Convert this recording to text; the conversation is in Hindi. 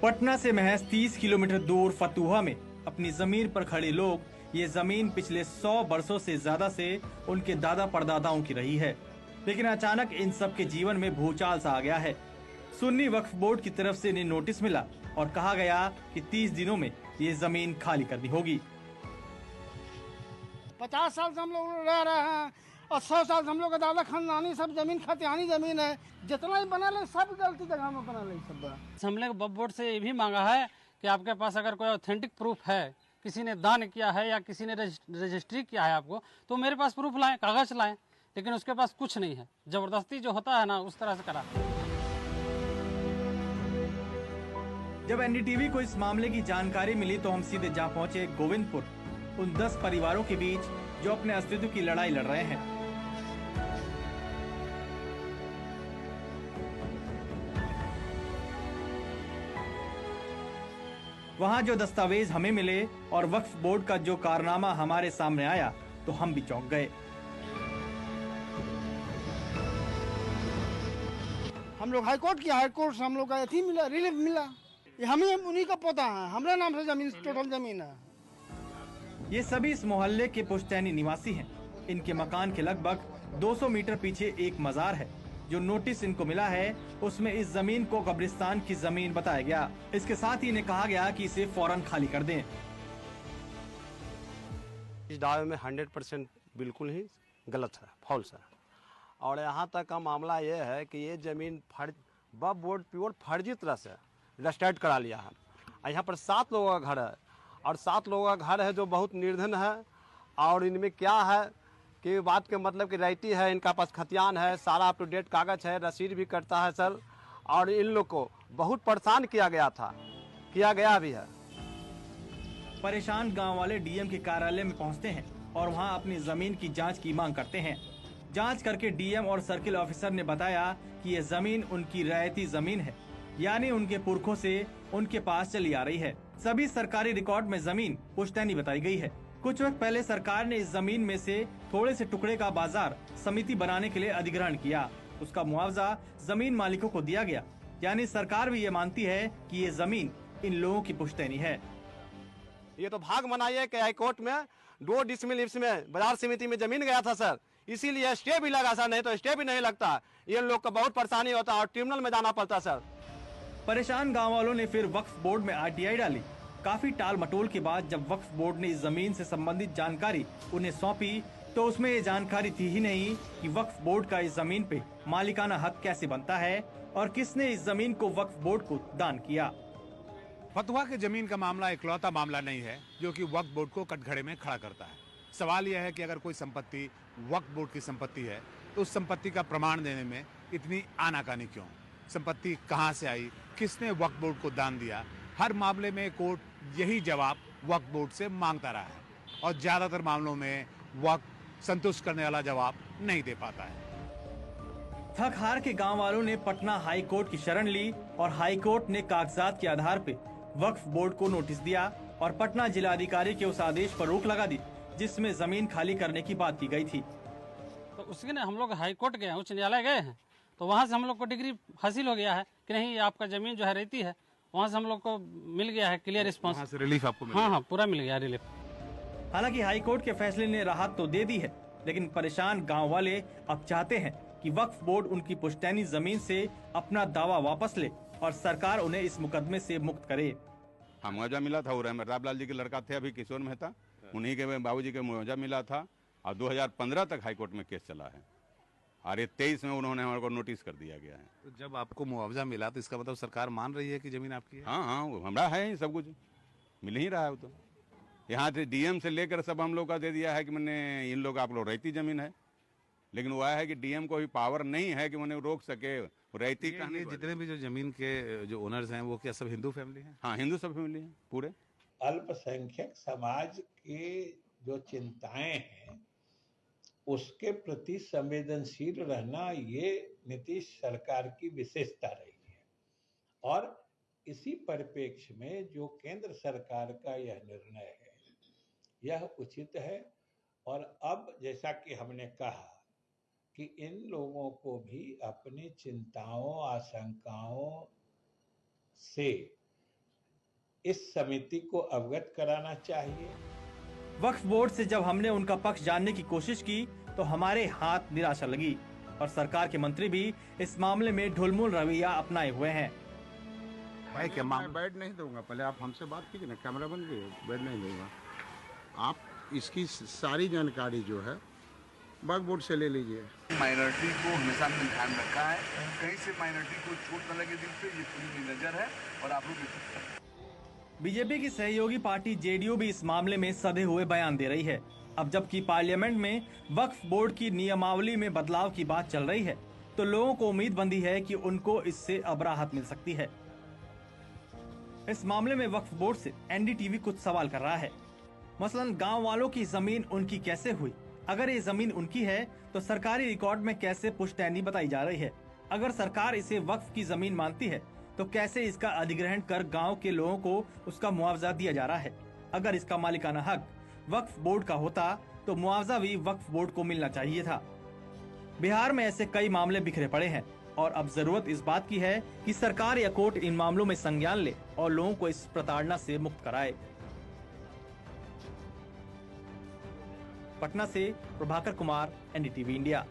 पटना से महज 30 किलोमीटर दूर फतुहा में अपनी जमीन पर खड़े लोग ये जमीन पिछले 100 वर्षों से ज्यादा से उनके दादा परदादाओं की रही है। लेकिन अचानक इन सब के जीवन में भूचाल सा आ गया है। सुन्नी वक्फ बोर्ड की तरफ से इन्हें नोटिस मिला और कहा गया कि 30 दिनों में ये जमीन खाली करनी होगी। 50 साल से हम लोग रह रहे हैं और 100 साल से हम लोग का दादा खानदानी सब जमीन खतियानी जमीन है। जितना ही बना ले सब गलती जगह में बना ले सब। हमने वक्फ बोर्ड से ये भी मांगा है कि आपके पास अगर कोई ऑथेंटिक प्रूफ है, किसी ने दान किया है या किसी ने रजिस्ट्री किया है आपको, तो मेरे पास प्रूफ लाएं, कागज लाएं। लेकिन उसके पास कुछ नहीं है। जबरदस्ती जो होता है ना, उस तरह से करा। जब एनडीटीवी को इस मामले की जानकारी मिली तो हम सीधे जा पहुंचे गोविंदपुर, उन 10 परिवारों के बीच जो अपने अस्तित्व की लड़ाई लड़ रहे हैं। वहां जो दस्तावेज हमें मिले और वक्फ बोर्ड का जो कारनामा हमारे सामने आया तो हम भी चौंक गए। हम लोग हाईकोर्ट किया, हाईकोर्ट से हम लोग का अथी मिला, रिलीफ मिला। ये हम ही उन्हीं का पोता है, हमारे नाम से जमीन, टोटल जमीन है। ये सभी इस मोहल्ले के पुश्तैनी निवासी हैं। इनके मकान के लगभग 200 मीटर पीछे एक मजार है। जो नोटिस इनको मिला है उसमें इस जमीन को कब्रिस्तान की जमीन बताया गया। इसके साथ ही इन्हें कहा गया कि इसे फौरन खाली कर दें। इस दावे में 100% बिल्कुल ही गलत है, फॉल्स है। और यहाँ तक का मामला ये है कि ये जमीन वक्फ बोर्ड प्योर फर्जी तरह से रजिस्टर्ड करा लिया है। यहाँ पर 7 लोगों का घर है और 7 लोगों का घर है जो बहुत निर्धन है। और इनमें क्या है कि बात के मतलब कि राइटी है, इनका पास खतियान है, सारा अप टू डेट कागज है, रसीद भी करता है सर। और इन लोग को बहुत परेशान किया गया भी है। परेशान गांव वाले डीएम के कार्यालय में पहुंचते हैं और वहां अपनी जमीन की जांच की मांग करते हैं। जांच करके डीएम और सर्किल ऑफिसर ने बताया कि ये जमीन उनकी रियायती जमीन है, यानी उनके पुरखों से उनके पास चली आ रही है। सभी सरकारी रिकॉर्ड में जमीन पुश्तैनी बताई गई है। कुछ वक्त पहले सरकार ने इस जमीन में से थोड़े से टुकड़े का बाजार समिति बनाने के लिए अधिग्रहण किया। उसका मुआवजा जमीन मालिकों को दिया गया। यानी सरकार भी ये मानती है कि ये जमीन इन लोगों की पुश्तैनी है। ये तो भाग मनाइए कि हाईकोर्ट में 2 डिसमिल में बाजार समिति में जमीन गया था सर, इसीलिए स्टे भी लगा सर, नहीं तो स्टे भी नहीं लगता। ये लोग को बहुत परेशानी होता और ट्रिब्यूनल में जाना पड़ता सर। परेशान गाँव वालों ने फिर वक्फ बोर्ड में आरटीआई डाली। काफी टाल मटोल के बाद जब वक्फ बोर्ड ने इस जमीन से संबंधित जानकारी उन्हें सौंपी तो उसमें ये जानकारी थी ही नहीं कि वक्फ बोर्ड का इस जमीन पे मालिकाना हक कैसे बनता है और किसने इस जमीन को वक्फ बोर्ड को दान किया। फतुहा के जमीन का मामला इकलौता मामला नहीं है जो कि वक्फ बोर्ड को कटघरे में खड़ा करता है। सवाल यह है कि अगर कोई संपत्ति वक्फ बोर्ड की संपत्ति है तो उस संपत्ति का प्रमाण देने में इतनी आनाकानी क्यों? संपत्ति कहां से आई, किसने वक्फ बोर्ड को दान दिया? हर मामले में कोर्ट यही जवाब वक्फ बोर्ड से मांगता रहा है और ज्यादातर मामलों में वक्फ संतुष्ट करने वाला जवाब नहीं दे पाता है। थक हार के गांव वालों ने पटना हाई कोर्ट की शरण ली और हाई कोर्ट ने कागजात के आधार पे वक्फ बोर्ड को नोटिस दिया और पटना जिलाधिकारी के उस आदेश पर रोक लगा दी जिसमें जमीन खाली करने की बात की गई थी। तो उसके ने हम लोग हाई कोर्ट गए हैं, उच्च न्यायालय गए हैं, तो वहाँ से हम लोग को डिग्री हासिल हो गया है कि नहीं आपका जमीन जो है रहती है। वहाँ से हम लोग को मिल गया है क्लियर रिस्पॉन्स। वहाँ से रिलीफ आपको मिल गया? हाँ, पूरा मिल गया रिलीफ। हालांकि हाईकोर्ट के फैसले ने राहत तो दे दी है, लेकिन परेशान गांव वाले अब चाहते हैं कि वक्फ बोर्ड उनकी पुश्तैनी जमीन से अपना दावा वापस ले और सरकार उन्हें इस मुकदमे से मुक्त करे। मुआवजा मिला था, रहमत लाल जी के लड़का थे अभी किशोर मेहता, उन्हीं के बाबूजी के मुआवजा मिला था और 2015 तक हाईकोर्ट में केस चला है और ये 23 में उन्होंने हमारे को नोटिस कर दिया गया है। तो जब आपको मुआवजा मिला तो इसका मतलब सरकार मान रही है कि जमीन आपकी है? हाँ, वो हमारा है ही, सब कुछ मिल ही रहा है। वो तो यहाँ से डीएम से लेकर सब हम लोग का दे दिया है कि मैंने इन लोग आप लोग रहती जमीन है, लेकिन वो है कि डीएम को भी पावर नहीं है कि मैंने रोक सके रहती। ये जितने भी जो जमीन के जो ओनर्स हैं वो क्या सब हिंदू फैमिली हैं? हाँ, हिंदू सब फैमिली है पूरे। अल्पसंख्यक समाज के जो चिंताएं हैं उसके प्रति संवेदनशील रहना ये नीतीश सरकार की विशेषता रही है और इसी परिप्रेक्ष्य में जो केंद्र सरकार का यह निर्णय है यह उचित है। और अब जैसा कि हमने कहा कि इन लोगों को भी अपनी चिंताओं आशंकाओं से इस समिति को अवगत कराना चाहिए। वक्फ बोर्ड से जब हमने उनका पक्ष जानने की कोशिश की तो हमारे हाथ निराशा लगी और सरकार के मंत्री भी इस मामले में ढुलमुल रवैया अपनाए हुए हैं। भाई क्या मैं बैठ नहीं दूंगा, पहले आप हमसे बात कीजिए ना, कैमरा बंद कीजिए, बैठ नहीं दूंगा। आप इसकी सारी जानकारी जो है वक्फ बोर्ड से ले लीजिए। माइनॉरिटी को हमेशा हमने ध्यान रखा है, कहीं से माइनॉरिटी को छूट न लगे दिल पे, ये पूरी नजर है और आप लोग बीजेपी की सहयोगी पार्टी जेडीयू भी इस मामले में सधे हुए बयान दे रही है। अब जबकि पार्लियामेंट में वक्फ बोर्ड की नियमावली में बदलाव की बात चल रही है तो लोगों को उम्मीद बंधी है कि उनको इससे अब राहत मिल सकती है। इस मामले में वक्फ बोर्ड से एनडीटीवी कुछ सवाल कर रहा है। मसलन गांव वालों की जमीन उनकी कैसे हुई? अगर ये जमीन उनकी है तो सरकारी रिकॉर्ड में कैसे पुश्तैनी बताई जा रही है? अगर सरकार इसे वक्फ की जमीन मानती है तो कैसे इसका अधिग्रहण कर गांव के लोगों को उसका मुआवजा दिया जा रहा है? अगर इसका मालिकाना हक वक्फ बोर्ड का होता तो मुआवजा भी वक्फ बोर्ड को मिलना चाहिए था। बिहार में ऐसे कई मामले बिखरे पड़े हैं और अब जरूरत इस बात की है कि सरकार या कोर्ट इन मामलों में संज्ञान ले और लोगों को इस प्रताड़ना से मुक्त कराए। पटना से प्रभाकर कुमार, एनडीटीवी इंडिया।